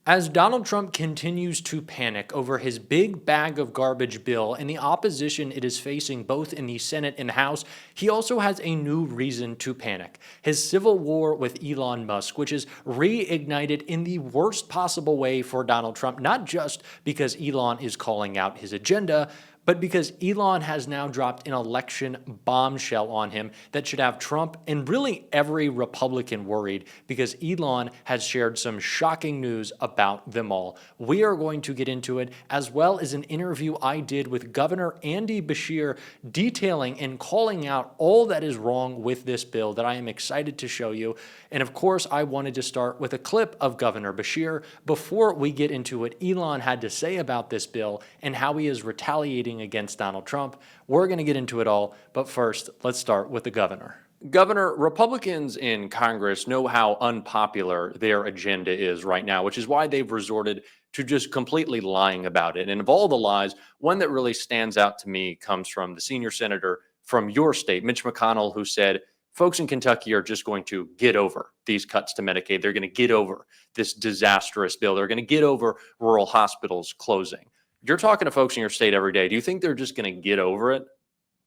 As Donald Trump continues to panic over his big bag of garbage bill and the opposition it is facing both in the Senate and House, he also has a new reason to panic. His civil war with Elon Musk, which is reignited in the worst possible way for Donald Trump, not just because Elon is calling out his agenda, but because Elon has now dropped an election bombshell on him that should have Trump and really every Republican worried, because Elon has shared some shocking news about them all. We are going to get into it, as well as an interview I did with Governor Andy Beshear detailing and calling out all that is wrong with this bill that I am excited to show you. And of course, I wanted to start with a clip of Governor Beshear before we get into what Elon had to say about this bill and how he is retaliating against Donald Trump. We're going to get into it all, but first, let's start with the governor. Governor, Republicans in Congress know how unpopular their agenda is right now, which is why they've resorted to just completely lying about it. And of all the lies, one that really stands out to me comes from the senior senator from your state, Mitch McConnell, who said, folks in Kentucky are just going to get over these cuts to Medicaid. They're going to get over this disastrous bill. They're going to get over rural hospitals closing. You're talking to folks in your state every day. Do you think they're just going to get over it?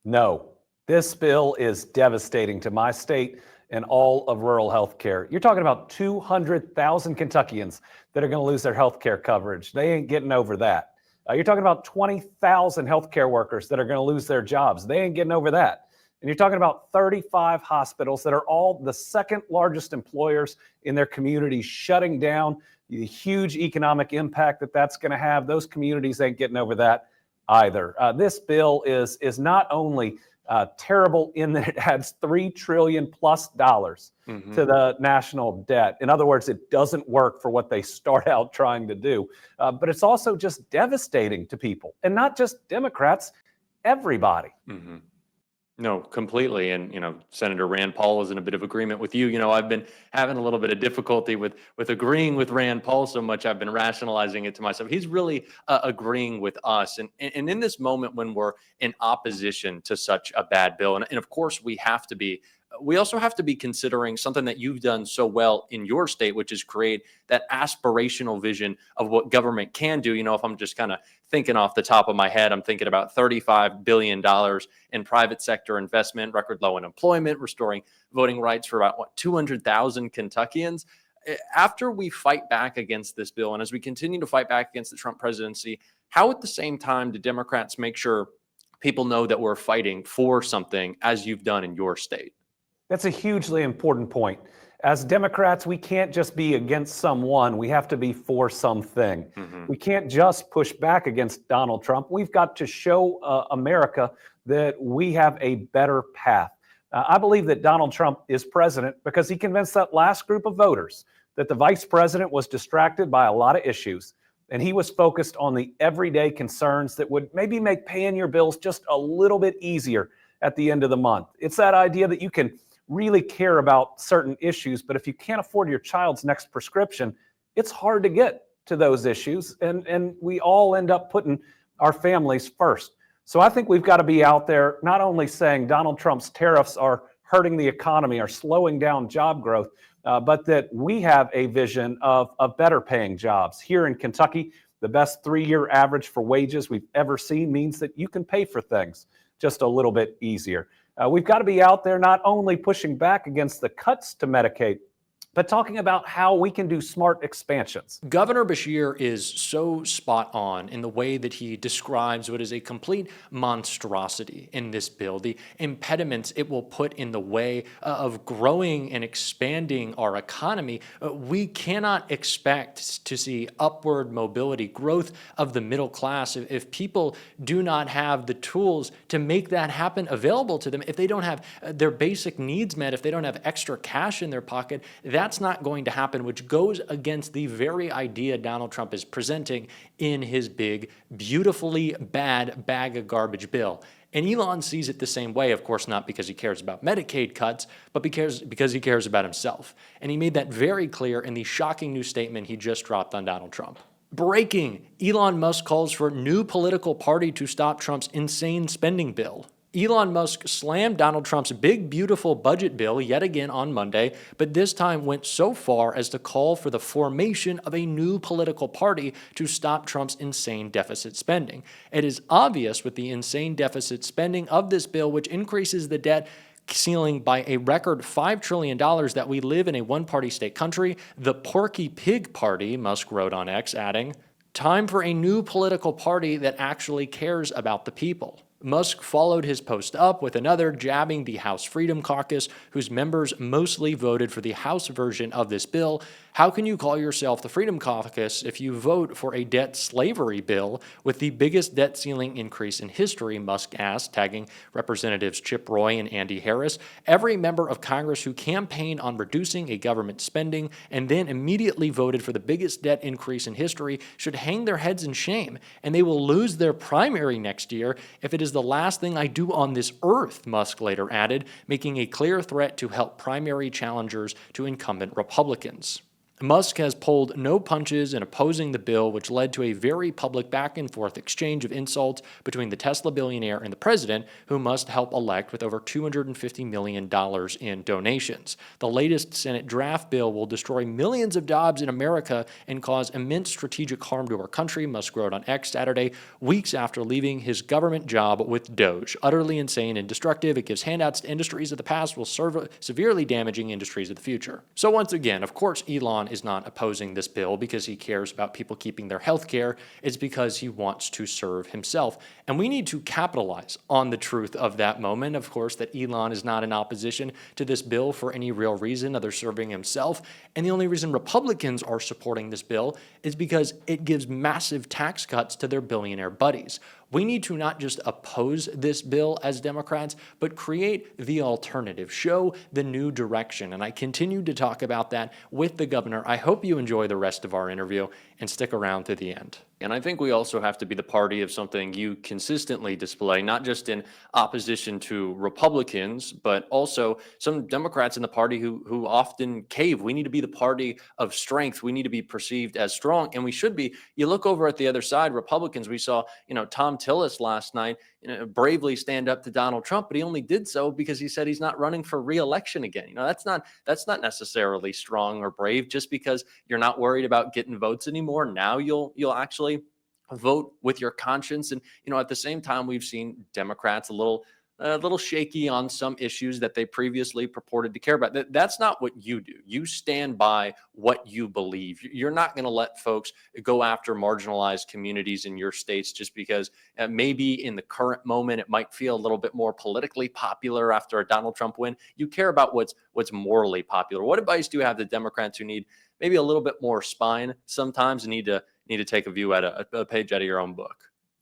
No. This bill is devastating to my state and all of rural health care. You're talking about 200,000 Kentuckians that are going to lose their health care coverage. They ain't getting over that. You're talking about 20,000 health care workers that are going to lose their jobs. They ain't getting over that. And you're talking about 35 hospitals that are all the second largest employers in their communities shutting down. The huge economic impact that that's going to have. Those communities ain't getting over that either. This bill is not only terrible in that it adds $3 trillion plus to the national debt. In other words, it doesn't work for what they start out trying to do. But it's also just devastating to people, and not just Democrats, everybody. No, completely. And, Senator Rand Paul is in a bit of agreement with you. I've been having a little bit of difficulty with agreeing with Rand Paul so much. I've been rationalizing it to myself. He's really agreeing with us. And in this moment when we're in opposition to such a bad bill, and of course we also have to be considering something that you've done so well in your state, which is create that aspirational vision of what government can do. If I'm just kind of thinking off the top of my head, I'm thinking about $35 billion in private sector investment, record low unemployment, restoring voting rights for about 200,000 Kentuckians. After we fight back against this bill, and as we continue to fight back against the Trump presidency, how at the same time do Democrats make sure people know that we're fighting for something as you've done in your state? That's a hugely important point. As Democrats, we can't just be against someone. We have to be for something. We can't just push back against Donald Trump. We've got to show America that we have a better path. I believe that Donald Trump is president because he convinced that last group of voters that the vice president was distracted by a lot of issues, and he was focused on the everyday concerns that would maybe make paying your bills just a little bit easier at the end of the month. It's that idea that you can really care about certain issues, but if you can't afford your child's next prescription, it's hard to get to those issues, and we all end up putting our families first. So I think we've got to be out there not only saying Donald Trump's tariffs are hurting the economy, are slowing down job growth, but that we have a vision of better paying jobs. Here in Kentucky, the best 3-year average for wages we've ever seen means that you can pay for things just a little bit easier. We've got to be out there not only pushing back against the cuts to Medicaid, but talking about how we can do smart expansions. Governor Beshear is so spot on in the way that he describes what is a complete monstrosity in this bill, the impediments it will put in the way of growing and expanding our economy. We cannot expect to see upward mobility, growth of the middle class, if people do not have the tools to make that happen available to them, if they don't have their basic needs met, if they don't have extra cash in their pocket. That's not going to happen, which goes against the very idea Donald Trump is presenting in his big, beautifully bad bag of garbage bill. And Elon sees it the same way, of course, not because he cares about Medicaid cuts, but because he cares about himself. And he made that very clear in the shocking new statement he just dropped on Donald Trump. Breaking: Elon Musk calls for new political party to stop Trump's insane spending bill. Elon Musk slammed Donald Trump's big, beautiful budget bill yet again on Monday, but this time went so far as to call for the formation of a new political party to stop Trump's insane deficit spending. It is obvious with the insane deficit spending of this bill, which increases the debt ceiling by a record $5 trillion that we live in a one-party state country, the Porky Pig Party, Musk wrote on X, adding, "Time for a new political party that actually cares about the people." Musk followed his post up with another jabbing the House Freedom Caucus, whose members mostly voted for the House version of this bill. How can you call yourself the Freedom Caucus if you vote for a debt slavery bill with the biggest debt ceiling increase in history, Musk asked, tagging Representatives Chip Roy and Andy Harris. Every member of Congress who campaigned on reducing a government spending and then immediately voted for the biggest debt increase in history should hang their heads in shame, and they will lose their primary next year if it is the last thing I do on this earth, Musk later added, making a clear threat to help primary challengers to incumbent Republicans. Musk has pulled no punches in opposing the bill, which led to a very public back-and-forth exchange of insults between the Tesla billionaire and the president, who must help elect with over $250 million in donations. The latest Senate draft bill will destroy millions of jobs in America and cause immense strategic harm to our country, Musk wrote on X Saturday, weeks after leaving his government job with Doge. Utterly insane and destructive, it gives handouts to industries of the past while severely damaging industries of the future. So once again, of course, Elon is not opposing this bill because he cares about people keeping their health care. It's because he wants to serve himself. And we need to capitalize on the truth of that moment, of course, that Elon is not in opposition to this bill for any real reason other serving himself. And the only reason Republicans are supporting this bill is because it gives massive tax cuts to their billionaire buddies. We need to not just oppose this bill as Democrats, but create the alternative, show the new direction. And I continue to talk about that with the governor. I hope you enjoy the rest of our interview and stick around to the end. And I think we also have to be the party of something you consistently display, not just in opposition to Republicans, but also some Democrats in the party who often cave. We need to be the party of strength. We need to be perceived as strong, and we should be. You look over at the other side, Republicans, we saw, Tom Tillis last night, bravely stand up to Donald Trump, but he only did so because he said he's not running for re-election again. That's not necessarily strong or brave. Just because you're not worried about getting votes anymore, now you'll actually vote with your conscience. And at the same time, we've seen Democrats a little shaky on some issues that they previously purported to care about. That's not what you do. You stand by what you believe. You're not going to let folks go after marginalized communities in your states just because maybe in the current moment it might feel a little bit more politically popular after a Donald Trump win. You care about what's morally popular. What advice do you have to Democrats who need maybe a little bit more spine sometimes and need to take a view at a page out of your own book?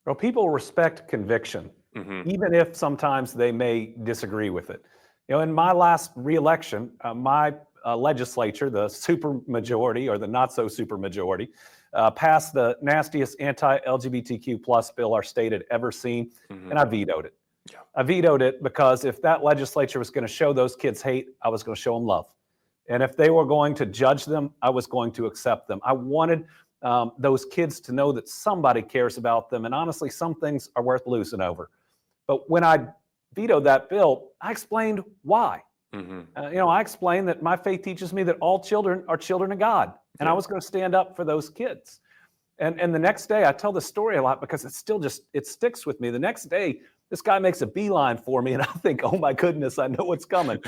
Well, people respect conviction. Mm-hmm. Even if sometimes they may disagree with it. In my last reelection, my legislature, the supermajority or the not so supermajority, passed the nastiest anti-LGBTQ plus bill our state had ever seen, and I vetoed it. Yeah. I vetoed it because if that legislature was going to show those kids hate, I was going to show them love. And if they were going to judge them, I was going to accept them. I wanted those kids to know that somebody cares about them, and honestly, some things are worth losing over. But when I vetoed that bill, I explained why. Mm-hmm. I explained that my faith teaches me that all children are children of God, and I was going to stand up for those kids. And the next day, I tell this story a lot because it sticks with me. The next day, this guy makes a beeline for me, and I think, oh my goodness, I know what's coming.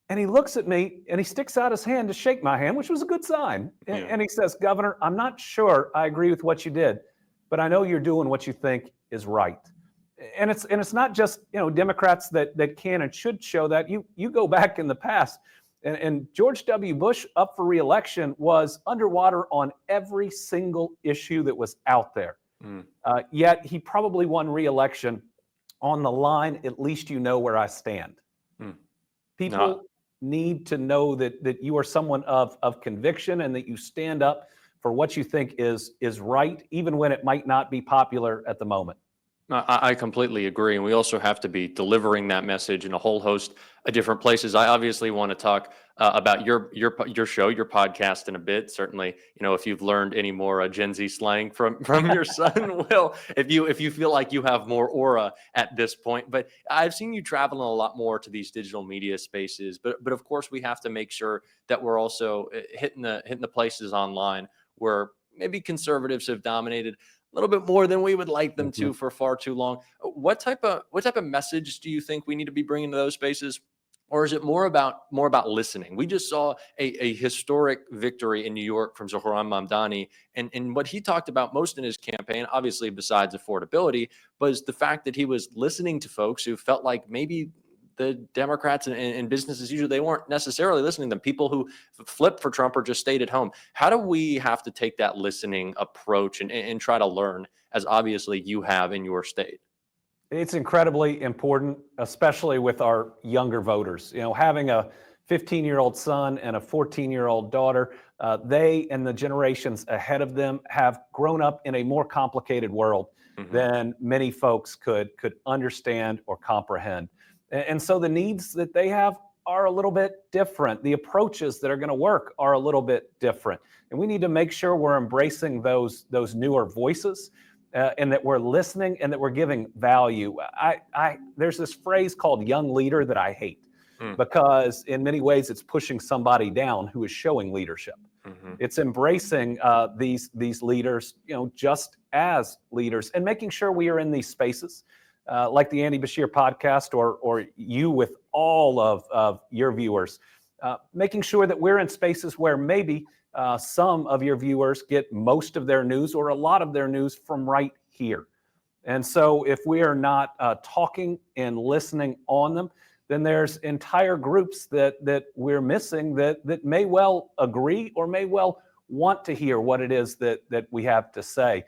And he looks at me, and he sticks out his hand to shake my hand, which was a good sign. And he says, "Governor, I'm not sure I agree with what you did, but I know you're doing what you think is right." And it's not just Democrats that can and should show that. You go back in the past, and George W. Bush, up for re-election, was underwater on every single issue that was out there. Yet he probably won re-election on the line. At least you know where I stand. People need to know that you are someone of conviction and that you stand up for what you think is right, even when it might not be popular at the moment. No, I completely agree, and we also have to be delivering that message in a whole host of different places. I obviously want to talk about your show, your podcast in a bit. Certainly, if you've learned any more Gen Z slang from your son, Will, if you feel like you have more aura at this point. But I've seen you traveling a lot more to these digital media spaces. But of course, we have to make sure that we're also hitting the places online where maybe conservatives have dominated a little bit more than we would like them Mhm. to for far too long. What type of message do you think we need to be bringing to those spaces? Or is it more about listening? We just saw a historic victory in New York from Zohran Mamdani, and what he talked about most in his campaign, obviously besides affordability, was the fact that he was listening to folks who felt like maybe the Democrats and business as usual, they weren't necessarily listening to them. People who flipped for Trump or just stayed at home. How do we have to take that listening approach and try to learn, as obviously you have in your state? It's incredibly important, especially with our younger voters. Having a 15-year-old son and a 14-year-old daughter, they and the generations ahead of them have grown up in a more complicated world Hmm. than many folks could understand or comprehend. And so the needs that they have are a little bit different. The approaches that are going to work are a little bit different. And we need to make sure we're embracing those newer voices, and that we're listening and that we're giving value. There's this phrase called "young leader" that I hate, because in many ways it's pushing somebody down who is showing leadership. Mm-hmm. It's embracing these leaders, just as leaders, and making sure we are in these spaces, like the Andy Bashir podcast, or you with all of your viewers, making sure that we're in spaces where maybe some of your viewers get most of their news or a lot of their news from right here. And so if we are not talking and listening on them, then there's entire groups that we're missing that may well agree or may well want to hear what it is that we have to say.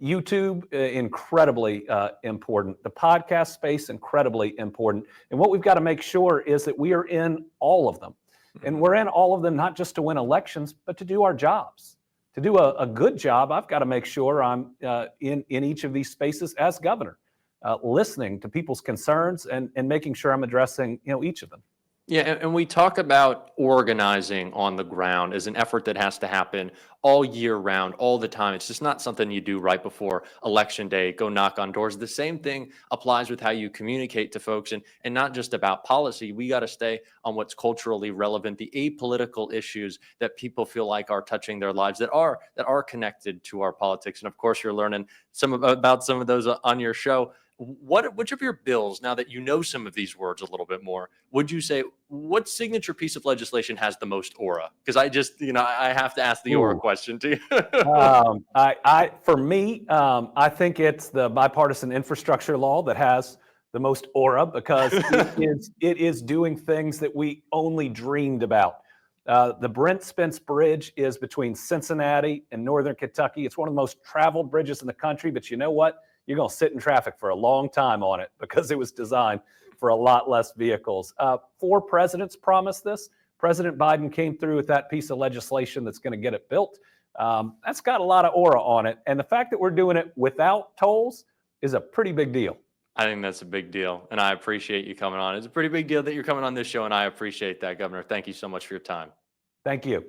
YouTube, incredibly important. The podcast space, incredibly important. And what we've got to make sure is that we are in all of them. And Hmm. we're in all of them, not just to win elections, but to do our jobs. To do a good job, I've got to make sure I'm in each of these spaces as governor, listening to people's concerns and making sure I'm addressing each of them. Yeah, and we talk about organizing on the ground as an effort that has to happen all year round, all the time. It's just not something you do right before election day, go knock on doors. The same thing applies with how you communicate to folks, and not just about policy. We got to stay on what's culturally relevant, the apolitical issues that people feel like are touching their lives, that are connected to our politics. And of course, you're learning about some of those on your show. Which of your bills, now that you know some of these words a little bit more, would you say what signature piece of legislation has the most aura? Because I have to ask the aura Ooh. question to you. For me, I think it's the bipartisan infrastructure law that has the most aura, because it is doing things that we only dreamed about. The Brent Spence Bridge is between Cincinnati and Northern Kentucky. It's one of the most traveled bridges in the country, but you know what? You're going to sit in traffic for a long time on it because it was designed for a lot less vehicles. 4 presidents promised this. President Biden came through with that piece of legislation that's going to get it built. That's got a lot of aura on it. And the fact that we're doing it without tolls is a pretty big deal. I think that's a big deal, and I appreciate you coming on. It's a pretty big deal that you're coming on this show, and I appreciate that, Governor. Thank you so much for your time. Thank you.